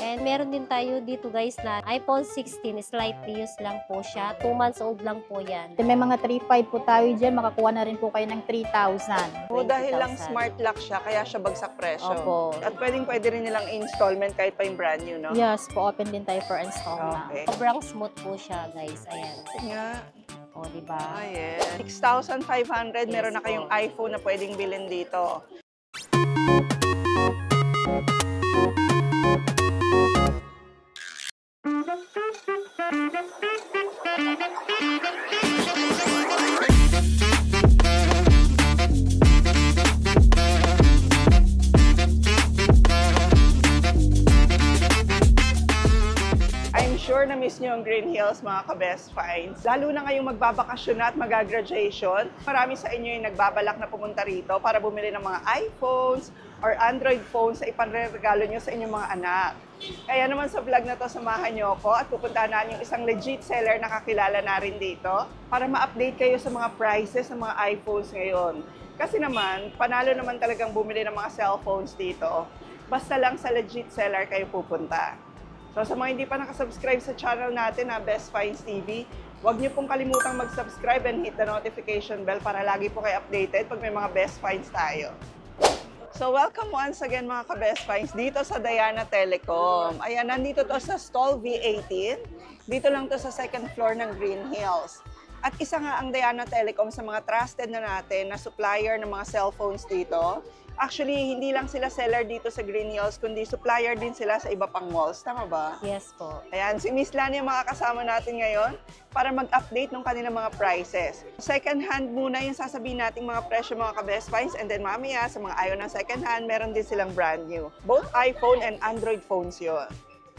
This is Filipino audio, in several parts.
And meron din tayo dito guys na iPhone 16, slightly used lang po siya. 2 months old lang po yan. May mga 3.5 po tayo dyan, makakuha na rin po kayo ng 3,000. O dahil lang smart lock siya, kaya siya bagsak presyo. Opo. At pwede rin nilang installment kahit pa yung brand new, no? Yes po, open din tayo for install na. Okay. Sobrang smooth po siya guys. Ayan. Nga. O, diba? Ayan. 6,500, meron na Yes, kayong iPhone na pwedeng bilhin dito. Sure na miss nyo ang Green Hills, mga ka-Best Finds. Lalo na ngayong magbabakasyon na at mag-graduation. Marami sa inyo yung nagbabalak na pumunta rito para bumili ng mga iPhones or Android phones na ipanregalo nyo sa inyong mga anak. Kaya naman sa vlog na to, samahan nyo ako at pupuntahan natin yung isang legit seller na kakilala na rin dito para ma-update kayo sa mga prices ng mga iPhones ngayon. Kasi naman, panalo naman talagang bumili ng mga cellphones dito. Basta lang sa legit seller kayo pupunta. So sa mga hindi pa nakasubscribe sa channel natin na Best Finds TV, huwag niyo pong kalimutang mag-subscribe and hit the notification bell para lagi po kayo updated pag may mga Best Finds tayo. So welcome once again mga ka-Best Finds dito sa Diana Telecom. Ayan, nandito to sa stall V18. Dito lang to sa second floor ng Green Hills. At isa nga ang Diana Telecom sa mga trusted na natin na supplier ng mga cellphones dito. Actually, hindi lang sila seller dito sa Green Hills, kundi supplier din sila sa iba pang malls. Tama ba? Yes po. Ayan, si Miss Lani ang makakasama natin ngayon para mag-update ng kanilang mga prices. Second hand muna yung sasabihin nating mga presyo mga ka-Best Finds, and then mamaya sa mga ayaw ng second hand, meron din silang brand new. Both iPhone and Android phones yon.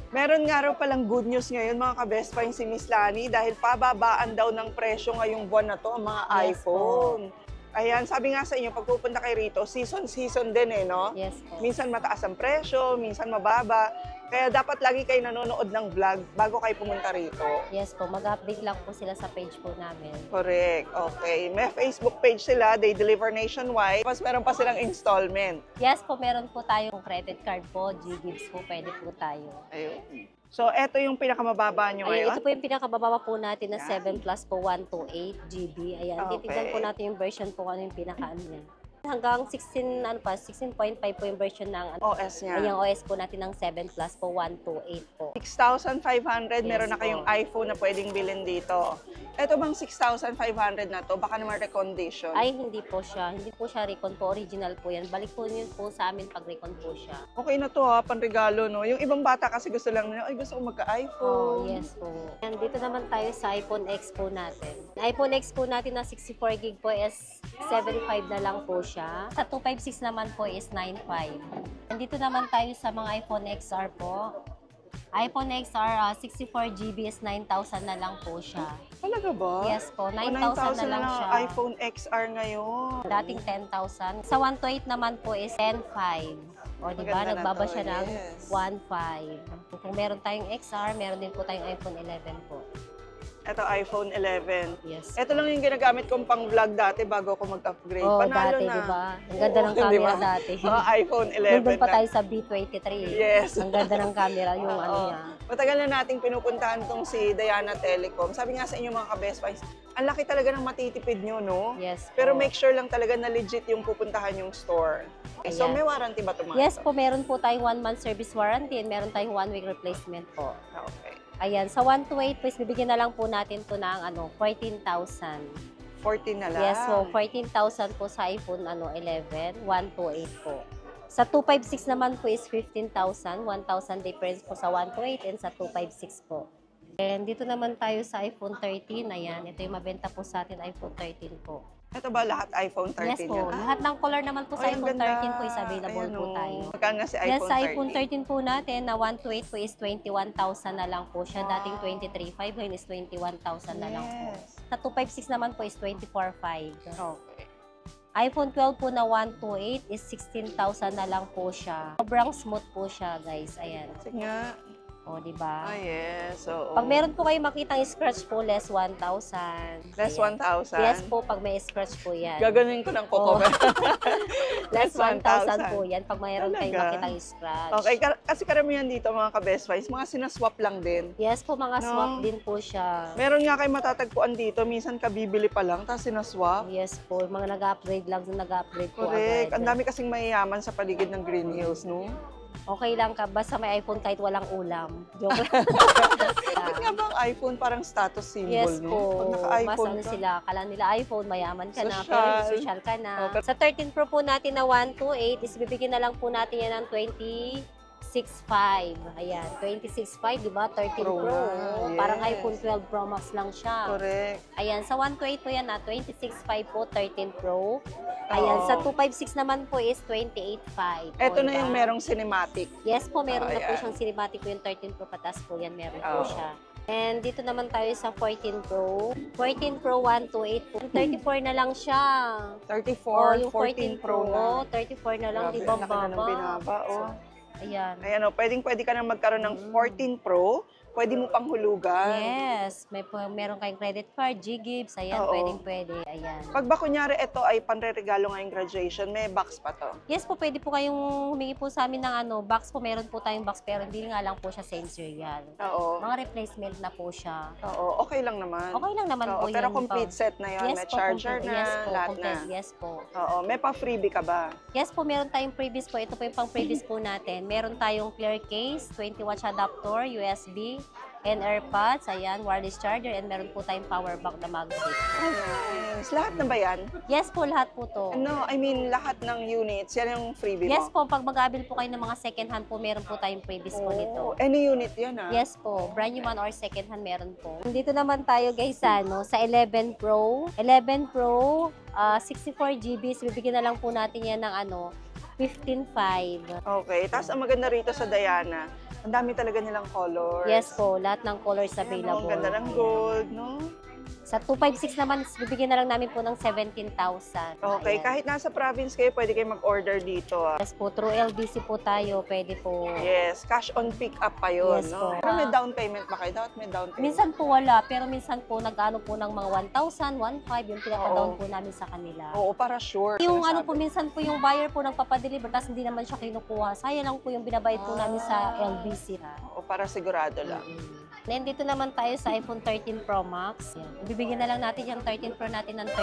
Meron nga raw palang good news ngayon mga ka-Best Finds si Miss Lani dahil pababaan daw ng presyo ngayong buwan na to ang mga iPhone. Ayan, sabi nga sa inyo, pag pupunta kayo rito, season din eh, no? Yes po. Minsan mataas ang presyo, minsan mababa. Kaya dapat lagi kayo nanonood ng vlog bago kayo pumunta rito. Yes po, mag-update lang po sila sa page po namin. Correct. Okay. May Facebook page sila, they deliver nationwide. Tapos meron pa silang installment. Yes po, meron po tayong credit card po, G-Gives po, pwede po tayo. Ayun. So, eto yung pinakamababa nyo Ayun, ngayon? ito po yung pinakababa po natin na 7 Plus po, 128 GB. Ayan, Okay. titignan po natin yung version po ano yung pinaka-ano niya. Hanggang 16.5 po yung version ng OS niya. Ayan, OS po natin ng 7 Plus po, 128 po. 6,500, meron Yes na kayong po. iPhone na pwedeng bilhin dito. Ito bang 6,500 na to? Baka naman recondition. Ay, hindi po siya. Hindi po siya recon po. Original po yan. Balik po yun po sa amin pag recon po siya. Okay na to ha, panregalo no. Yung ibang bata kasi gusto lang nila, ay gusto ko magka-iPhone. Oh, yes po. And dito naman tayo sa iPhone X po natin. iPhone X po natin na 64 gig po is 75 na lang po siya. Sa 256 naman po is 95. And dito naman tayo sa mga iPhone XR po. iPhone XR 64 GB is 9,000 na lang po siya. Talaga ba? Yes po, 9,000 na lang ang siya. iPhone XR ngayon. Dating 10,000. Sa 128 naman po is 10,500. O di ba, Maganda na nagbaba to, siya ng yes. 1,500. Kung meron tayong XR, meron din po tayong iPhone 11 po. Ito, iPhone 11. Yes. Ito lang yung ginagamit kong pang-vlog dati bago ako mag-upgrade. Oh, Panalo dati, na. di ba? Ang ganda ng Oo, camera di ba? dati. iPhone 11 Nandun pa na. tayo sa B23. Yes. Ang ganda ng camera, yung ano Oo. niya. Matagal na nating pinupuntahan tong si Diana Telecom. Sabi nga sa inyo mga ka-Best Finds, ang laki talaga ng matitipid nyo, no? Yes Pero po. make sure lang talaga na legit yung pupuntahan yung store. Okay, so Ayan. may warranty ba ito mga Yes ito? po, meron po tayong 1-month service warranty and meron tayong 1-week replacement po. Okay. Ayan, sa 128, please, bibigyan na lang po natin to ng 14,000. 14 na lang. Yes po, 14,000 po sa iPhone 11, 128 po. Sa 256 naman po is 15,000, 1,000 difference po sa 128 and sa 256 po. And dito naman tayo sa iPhone 13, ayan, ito yung mabenta po sa atin, iPhone 13 po. Ito ba lahat iPhone 13 Yes po, yan? lahat ng color naman po sa Ay, ang iPhone ganda. 13 po is available Ayan, po oh. tayo. Magkano na si iPhone 13? Yes, sa iPhone 13 po natin na 128 po is 21,000 na lang po siya. Dating 23,500, ngayon is 21,000 na lang po. Yes. Sa 256 naman po is 24,500. Okay. iPhone 12 po na 128 is 16,000 na lang po siya. Sobrang smooth po siya, guys. Ayan. Sige nga. O, di ba? Ah, yes. Oo. Pag meron po kayo makitang scratch po, less 1,000. Less Ayan. 1,000? Yes po, pag may scratch po yan. Gaganunin ko ng Oo. coco. Less 1,000 1,000 po yan pag mayroon kayong Talaga? makitang scratch. Okay, kasi karamihan dito mga ka-best finds, mga sinaswap lang din. Yes po, mga No? swap din po siya. Meron nga kayo matatagpuan dito, minsan kabibili pa lang, tapos sinaswap. Yes po, mga nag-upgrade lang, nag-upgrade po Correct. agad. Ang dami kasing mayayaman sa paligid ng Green Hills, no? Okay lang ka, basta may iPhone kahit walang ulam. Joke lang. Bakit nga ba ang iPhone parang status symbol, Yes no? po, Pag mas naka-iPhone ano ka. sila, kala nila iPhone, mayaman ka na, Social. pero hindi social ka na. Okay. Sa 13 Pro po natin na 128, is bibigyan na lang po natin yan ng 26.5. Ayan, 26.5, di ba? 13 Pro. Pro na, Parang yes. iPhone 12 Pro Max lang siya. Correct. Ayan, sa 128 po yan na 26.5 po, 13 Pro. Ayan, sa 256 naman po is 28.5. Ito O, na yung diba? merong cinematic. Yes po, meron na po Ayan. siyang cinematic po yung 13 Pro patas po yan, meron Oo. po siya. And dito naman tayo sa 14 Pro. 14 Pro 128 po. 34 na lang siya. 34, yung 14 Pro na. 34 na lang, Grabe, di ba ang laki na ng baba? binaba, oh. Ayan. Ayan o, pwede ka nang magkaroon ng 14 Pro. Pwede mo pang hulugan. Yes, meron kayong credit card, G-Gibbs, ayan, Oo. pwede, ayan. Pag ba kunyari ito ay panre-regalo ngayong graduation, may box pa to. Yes po, pwede po kayong humingi po sa amin ng box po. Meron po tayong box pero hindi nga lang po siya same serial. Oo. Mga replacement na po siya. Oo, okay lang naman. Okay lang naman Oo, po pero yun. complete set na yun. Yes May po, charger complete. na, Yes po, lahat complete. na. Yes po. Oo, may pa-freebie ka ba? Yes po, meron tayong previous po. Ito po yung pang previous po natin. Meron tayong clear case, 20 watts adapter, USB, and AirPods, ayan, wireless charger, and meron po tayong power bank na MagSafe. Nice. Lahat na ba yan? Yes po, lahat po to. No, I mean, lahat ng units, yan yung freebie Yes mo? po, pag mag-abil po kayo ng mga second hand po, meron po tayong previous po nito. Oh, any unit yan ah? Yes po, brand new man or second hand meron po. Dito naman tayo guys sa 11 Pro. 11 Pro, 64 GB, bibigyan na lang po natin yan ng 15.5. Okay, tapos ang maganda rito sa Diana, ang dami talaga nilang colors. Yes po, lahat ng colors Ayan, oh, available. ang ganda ng gold, no? Sa 256 naman, bibigyan na lang namin po ng 17,000. Okay, Ayan. kahit nasa province kayo, pwede kayo mag-order dito ah. Yes po, through LBC po tayo, pwede po. Yes, cash on pick up pa yun, Yes no? po. Pero may down payment ba kayo? Dapat may down payment. Minsan po wala, pero minsan po nag-ano po ng mga 1,000, 1,500 yung pinaka-down Oo. po namin sa kanila. Oo, para sure. Yung sinasabi. po, minsan po yung buyer po nagpapadeliver tapos hindi naman siya kinukuha. Sayang lang po yung binabayad po namin sa LBC. Oo, para sigurado lang. Then dito naman tayo sa iPhone 13 Pro Max. Yan. Ibibigyan na lang natin yung 13 Pro natin ng 31,000.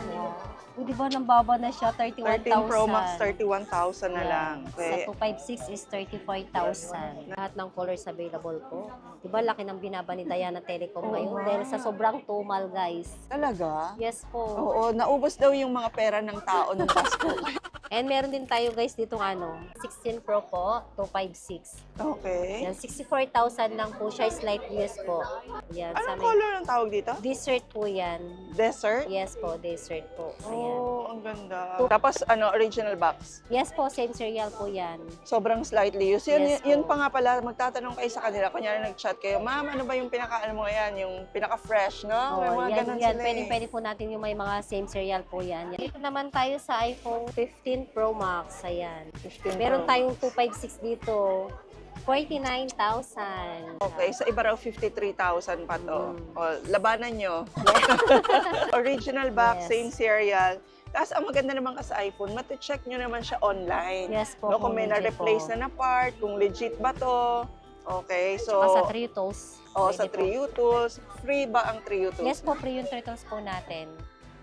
Wow. O, di ba, nang baba na siya, 13 31,000. Pro Max, 31,000 na Yan. lang. Okay. Sa 256 is 34,000. Lahat ng colors available po. Di ba, laki ng binaba ni Diana Telecom ngayon dahil sa sobrang tumal, guys. Talaga? Yes po. Oo, naubos daw yung mga pera ng tao ng Pasko. And meron din tayo, guys, ditong 16 Pro po, 256. Okay. Yan, 64,000 lang po siya, slight US po. Yan, sa Anong may color ang tawag dito? dessert po yan. Desert? Yes po, dessert po. Ayan. Oh, ang ganda. Tapos, original box. Yes po, same cereal po yan. Sobrang slightly used. Yun, Yes yun po. pa nga pala, magtatanong kayo sa kanila. Kunyari nag-chat kayo, Ma'am, ano ba yung pinaka-ano mo yan? Yung pinaka-fresh, no? May mga ganun yan. sila Pwede po natin yung may mga same cereal po yan. Dito naman tayo sa iPhone 15 Pro Max. Ayan. 15 Meron Pro. tayong 256 dito. 49,000. Okay, sa iba raw 53,000 pa to. Mm. O, labanan nyo. Original box, Yes. same serial. Tapos, ang maganda naman ka sa iPhone, mati-check nyo naman siya online. Yes po. No, kung may legit na-replace po. na part, kung legit ba to. Okay, so... Tsaka sa 3 tools. sa pwede po. 3U Tools. Free ba ang 3U Tools? Yes po, free yung 3 tools po natin.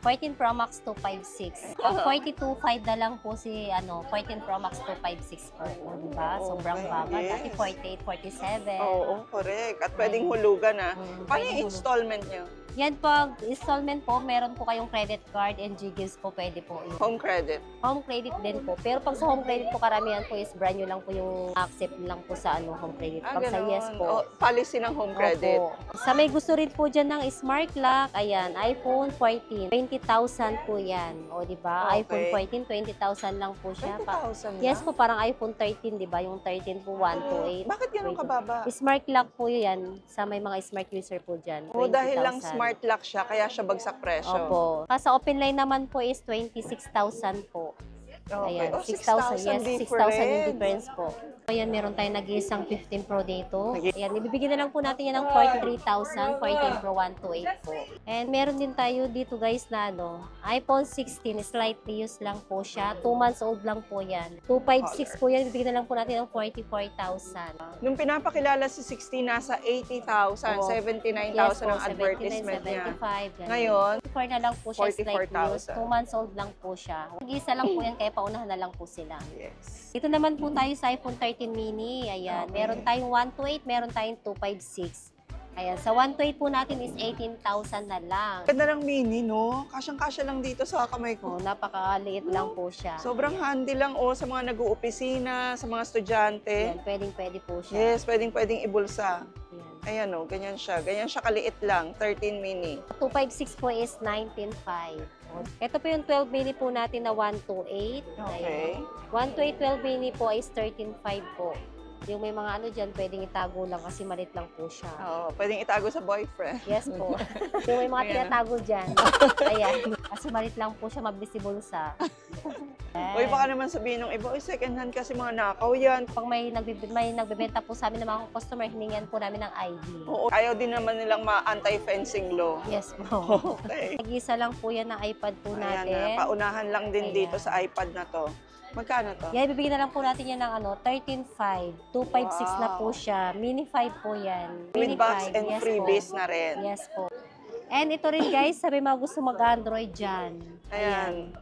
14 Pro Max 256. Pag 42.5 na lang po si 14 Pro Max 256 po. Diba? Sobrang Okay, baba. yes. Dati 48, 47. Oo, correct. At pwedeng hulugan ah. Paano pwedeng yung hulugan. installment nyo? Yan pag installment po, meron po kayong credit card and G-Gives po pwede po. Yun. Home credit. Home credit din po. Pero pag sa home credit po, karamihan po is brand new lang po yung accept lang po sa home credit. Pag sa ganun. yes po. O, policy ng home credit. Opo. Sa may gusto rin po dyan ng Smart Lock, ayan, iPhone 14, 20,000 po yan. O, di ba? Okay. iPhone 14, 20,000 lang po siya. 20,000 Yes na? po, parang iPhone 13, di ba? Yung 13 po, 128. Bakit ganun kababa? Smart Lock po yan sa may mga smart user po dyan. O, dahil lang 20,000. smart lock siya, kaya siya bagsak presyo. Opo. Sa open line naman po is 26,000 po. Okay. Ayan, Oh, 6,000. Yes, 6,000 yung difference po. Ayan, meron tayong nag-iisang 15 Pro dito. Ayan, ibibigyan na lang po natin yan ng 43,000, 14 Pro 128 po. And meron din tayo dito guys na iPhone 16, slightly used lang po siya. 2 months old lang po yan. 256 po yan, ibibigyan na lang po natin ng 44,000. Nung pinapakilala si 16, nasa 80,000, 79,000 ang advertisement niya. 75, ganun. Ngayon, 44 na lang po siya, slightly used. 44,000. 2 months old lang po siya. Mag-isa lang po yan, kaya paunahan na lang po sila. yes. Dito naman po tayo sa iPhone 13 mini. Ayan, Okay. meron tayong 128, meron tayong 256. Ayan, sa 128 po natin is 18,000 na lang. Ganda ng mini, no? Kasyang-kasya lang dito sa kamay ko. Oh, napakaliit lang po siya. Sobrang handy lang, sa mga nag-uopisina, sa mga estudyante. Ayan, pwedeng-pwede po siya. Yes, pwedeng ibulsa. Ayan. Ayan, ganyan siya. Ganyan siya kaliit lang, 13 mini. 256 po is 19,500. Ito po yung 12 mini po natin na 128. Okay. Ayan. 128 12 mini po is 13,500 po. Yung may mga dyan, pwedeng itago lang kasi malit lang po siya. Oo, pwedeng itago sa boyfriend. Yes po. Yung may mga Ayan. tinatago dyan. Ayan. Kasi malit lang po siya, mabilis si bulsa. Uy, baka naman sabihin ng iba, second hand kasi mga nakaw yan. Pag may nagbebenta po sa amin ng mga customer, hiningan po namin ng ID. Oo, ayaw din naman nilang ma-anti-fencing law. Yes po. Okay. Nag-isa lang po yan ng iPad po Ayan natin. na, paunahan lang din Ayan. dito sa iPad na to. Magkano to? Yan, ibibigyan na lang po natin yan ng 13,500. 256 na po siya. Mini 5 po yan. With Mini box 5, and yes freebies po. na rin. Yes po. And ito rin guys, sabi mga gusto mag-Android dyan. Ayan.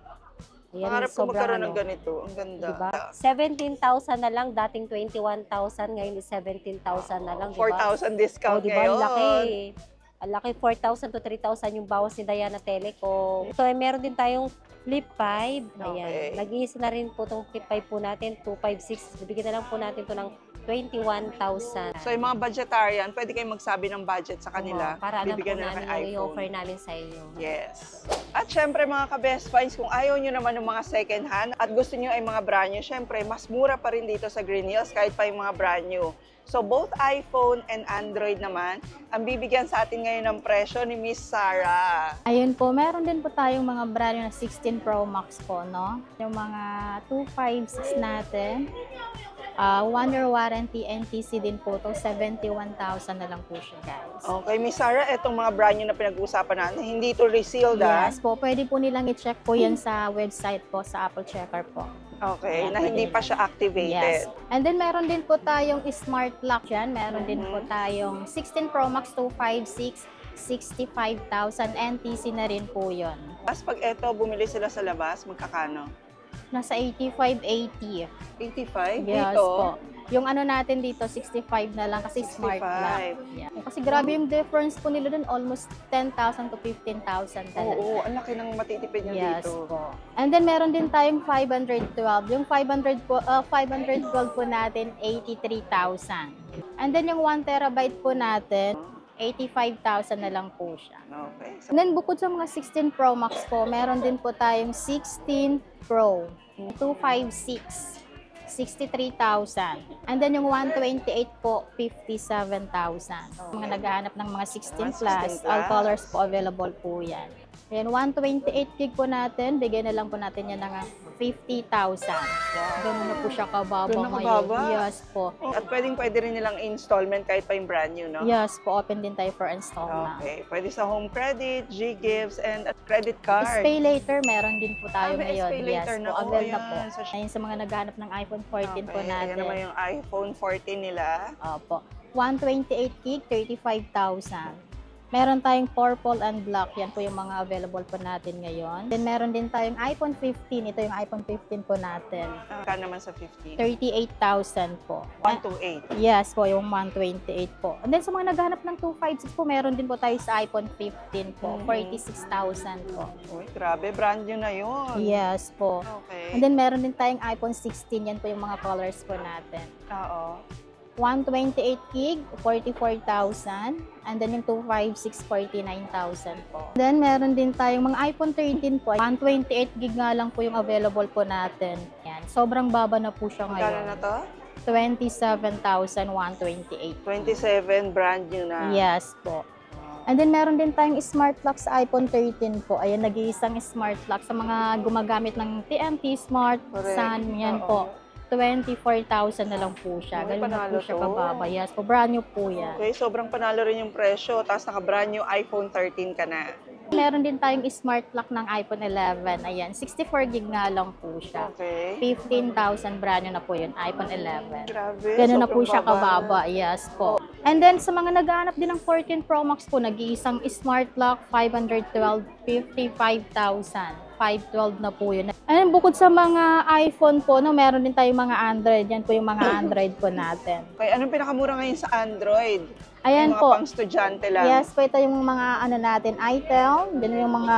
Ayan, Pangarap ko sobrang magkaroon ng ganito. Ang ganda. Diba? 17,000 na lang, dating 21,000, ngayon is 17,000 na lang, diba? 4,000 discount Diba? ngayon. Ang laki. Ang laki, 4,000 to 3,000 yung bawas ni Diana Telecom. So, meron din tayong Flip 5. Ayan. Okay. Nag-iisa na rin po itong Flip 5 po natin, 256. Bibigyan na lang po natin ito ng 21,000. So, yung mga budgetarian, pwede kayong magsabi ng budget sa kanila. Para alam po Bibigyan na namin ng yung i-offer iPhone. namin sa inyo. Yes. At syempre mga ka-best finds, kung ayaw nyo naman ng mga second hand at gusto nyo ay mga brand new, syempre mas mura pa rin dito sa Green Hills kahit pa yung mga brand new. So both iPhone and Android naman, ang bibigyan sa atin ngayon ng presyo ni Miss Sarah. Ayun po, meron din po tayong mga brand new na 16 Pro Max po, no? Yung mga 256 natin, 1 year warranty, NTC din po to, 71,000 na lang po siya, guys. Okay, Miss Sarah, etong mga brand new na pinag-uusapan natin, hindi ito resealed, Yes po, pwede po nilang i-check po yan sa website po, sa Apple Checker po. Okay, Yan, na hindi pwede pa siya activated. Yes. And then meron din po tayong smart lock dyan. Meron din po tayong 16 Pro Max 256, 65,000 NTC na rin po yun. Tapos pag eto, bumili sila sa labas, magkakano? Nasa 85-80. 85 Yes dito? po. Yung natin dito, 65 na lang kasi 65. smart lock. Yeah. Kasi grabe yung difference po nila dun, almost 10,000 to 15,000 talaga. Oo, ang laki ng matitipid niya Yes dito. po. And then meron din tayong 512. Yung 512 po natin, 83,000. And then yung 1 terabyte po natin, 85,000 na lang po siya. Okay. So, And then bukod sa mga 16 Pro Max po, meron din po tayong 16 Pro, 256, 63,000. And then yung 128 po, 57,000. Mga naghahanap ng mga 16 plus, 16 all plus. colors po available po yan. Then 128 gig po natin, bigyan na lang po natin yan ng 50,000. Ganun na po siya kababa Ganun na ngayon. kababa? Yes po. at pwede rin nilang installment kahit pa yung brand new, no? Yes po, open din tayo for installment. Okay. Pwede sa home credit, G-Gifts, and credit card. Pay later, meron din po tayo may ngayon. pay later Yes na. po, Oh, avail na po. ayan. So, Ayun sa mga naghahanap ng iPhone 14 po Okay, natin. ayan naman yung iPhone 14 nila. Opo. 128 gig, 35,000. Meron tayong purple and black. Yan po yung mga available po natin ngayon. Then meron din tayong iPhone 15. Ito yung iPhone 15 po natin. Kano naman sa 15? 38,000 po. 128. Yes po, yung 128 po. And then sa mga naghahanap ng 256 po, meron din po tayo sa iPhone 15 po. 46,000 po. Uy, grabe. Brand new na yun. Yes po. Okay. And then meron din tayong iPhone 16. Yan po yung mga colors po natin. Oo. 128 gig, 44,000. And then yung 256, 49,000 po. Then meron din tayong mga iPhone 13 po. 128 gig nga lang po yung available po natin. Yan. Sobrang baba na po siya Magkano na ngayon. to? 27,128. 27, brand new na. Yes po. And then meron din tayong smart lock sa iPhone 13 po. Ayan, nag-iisang smart lock sa mga gumagamit ng TNT Smart, Correct. Sun, yan Oo. po. 24,000 na lang po siya. Ay, Ganun na panalo po siya to. kababa. Yes po, brand new po yan. Okay, sobrang panalo rin yung presyo. Tapos naka-brand new iPhone 13 ka na. Meron din tayong smart lock ng iPhone 11. Ayan, 64 gig nga lang po siya. Okay. 15,000 brand new na po yun, iPhone 11. Grabe. Ganun na po sobrang siya baba. kababa. Yes po. And then, sa mga naghahanap din ng 14 Pro Max po, nag-iisang smart lock, 512, 55,000. 512 na po yun. And bukod sa mga iPhone po, no, meron din tayong mga Android. Yan po yung mga Android po natin. Okay, anong pinakamura ngayon sa Android? Ayan Yung mga po. pang-estudyante lang. Yes po, ito yung mga ano natin, iTel. Then yung mga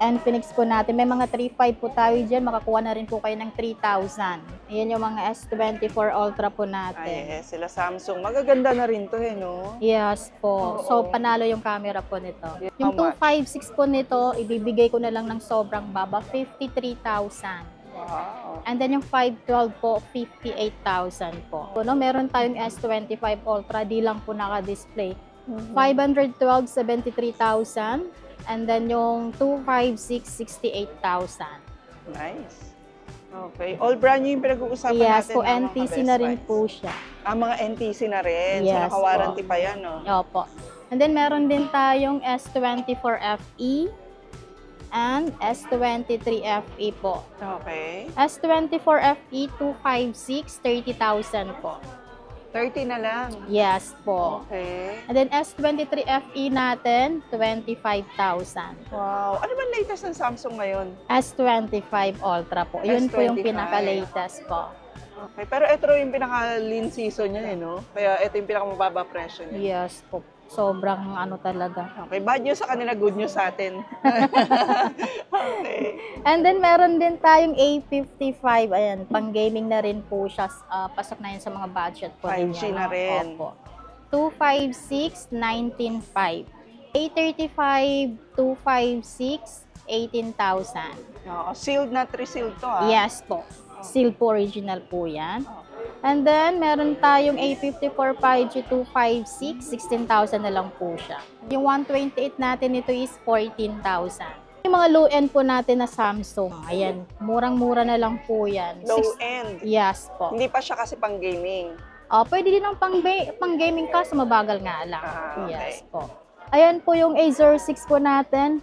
Infinix po natin. May mga 3.5 po tayo dyan. Makakuha na rin po kayo ng 3,000. Ayan yung mga S24 Ultra po natin. Ay, sila Samsung. Magaganda na rin to, no? Yes po. Oo. So, panalo yung camera po nito. Yeah. Yung How much? 256 po nito, ibibigay ko na lang ng sobrang baba, 53,000. Wow. And then yung 512 po, 58,000 po. No, meron tayong S25 Ultra, di lang po naka-display. 512, 73,000. And then yung 256, 68,000. Nice. Okay. All brand new yung pinag-uusapan Yes natin. po, mga NTC ka-best na rin finds. po siya. Mga NTC na rin. So, Yes naka-warranty pa yan, no? Opo. And then meron din tayong S24 FE and S23 FE po. Okay. S24 FE 256, 30,000 po. 30 na lang. Yes po. Okay. And then S23 FE natin, 25,000. Wow. Ano ba latest ng Samsung ngayon? S25 Ultra po. Yun po yung S25. pinaka-latest po. Okay. Pero ito yung pinaka-lean season niya, no? Kaya ito yung pinaka-mababa presyo niya. Yes po. Sobrang ano talaga. Okay. Bad news sa kanila, good news sa atin. Okay. And then meron din tayong A55. Ayan, pang gaming na rin po siya. Pasok na yun sa mga budget po. 5G ninyo, na no? rin. Opo. 256, 19.5. A35, 256, 18,000. Oo. Sealed na 3 sealed to, ha? Yes po. Seal po, original po yan. And then, meron tayong A54 5G 256, 16,000 na lang po siya. Yung 128 natin, ito is 14,000. Yung mga low-end po natin na Samsung, ayan, murang-mura na lang po yan. Low end. Yes po. Hindi pa siya kasi pang gaming. Pwede din ang pang-gaming kaso mabagal nga lang. Okay. Yes po. Ayan po yung A06 po natin,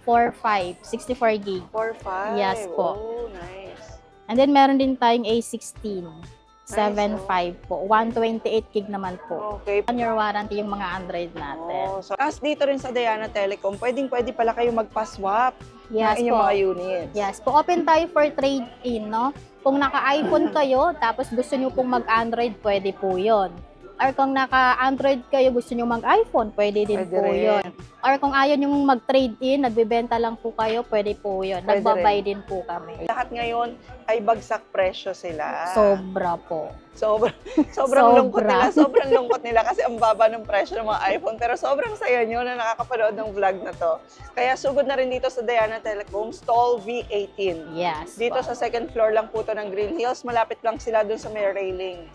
4.5, 64 gig. 4.5. Yes po. Oh, nice. And then, meron din tayong A16, Nice, 7.5 po. 128 gig naman po. Okay. On your warranty yung mga Android natin. Oh, so, as dito rin sa Diana Telecom, pwede pala kayo magpa-swap Yes ng inyong po. mga units. Yes po. Open tayo for trade-in, no? Kung naka-iPhone kayo, tapos gusto nyo pong mag-Android, pwede po yun. Or kung naka-Android kayo, gusto nyo mag-iPhone, pwede din Pwede po rin. yun. Or kung ayaw nyo mag-trade-in, nagbebenta lang po kayo, pwede po yun. Pwede Nagbabay din po kami. Lahat ngayon ay bagsak presyo sila. Sobra po. Sobrang lungkot Sobra. nila. Sobrang lungkot nila kasi ang baba ng presyo ng mga iPhone. Pero sobrang saya nyo na nakakapanood ng vlog na to. Kaya sugod na rin dito sa Diana Telecom, stall V18. Yes Dito po. sa second floor lang po to ng Green Hills. Malapit lang sila dun sa may railings.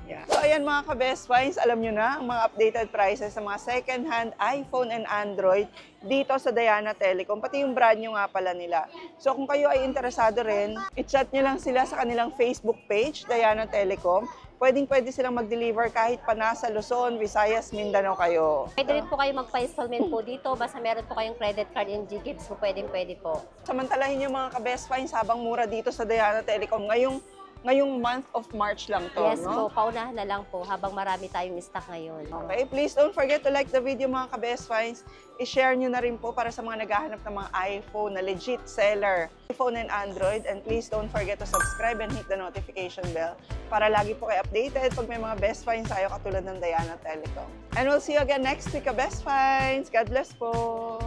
Yeah. So ayan mga ka-best finds, alam nyo na ang mga updated prices sa mga second-hand iPhone and Android dito sa Diana Telecom. Pati yung brand nyo nga pala nila. So kung kayo ay interesado rin, i-chat nyo lang sila sa kanilang Facebook page, Diana Telecom. Pwede silang mag-deliver kahit pa nasa Luzon, Visayas, Mindanao kayo. Pwede rin po kayo magpa-installment po dito. Basta meron po kayong credit card and Gcash po, pwede po. Samantalahin yung mga ka-best finds habang mura dito sa Diana Telecom. Ngayong month of March lang to, Yes no? po, paunahan na lang po habang marami tayong stock ngayon. Okay, please don't forget to like the video mga ka-best finds. I-share nyo na rin po para sa mga naghahanap ng mga iPhone na legit seller, iPhone and Android. And please don't forget to subscribe and hit the notification bell para lagi po kayo updated pag may mga best finds tayo katulad ng Diana Telecom. And we'll see you again next week, ka-best finds. God bless po!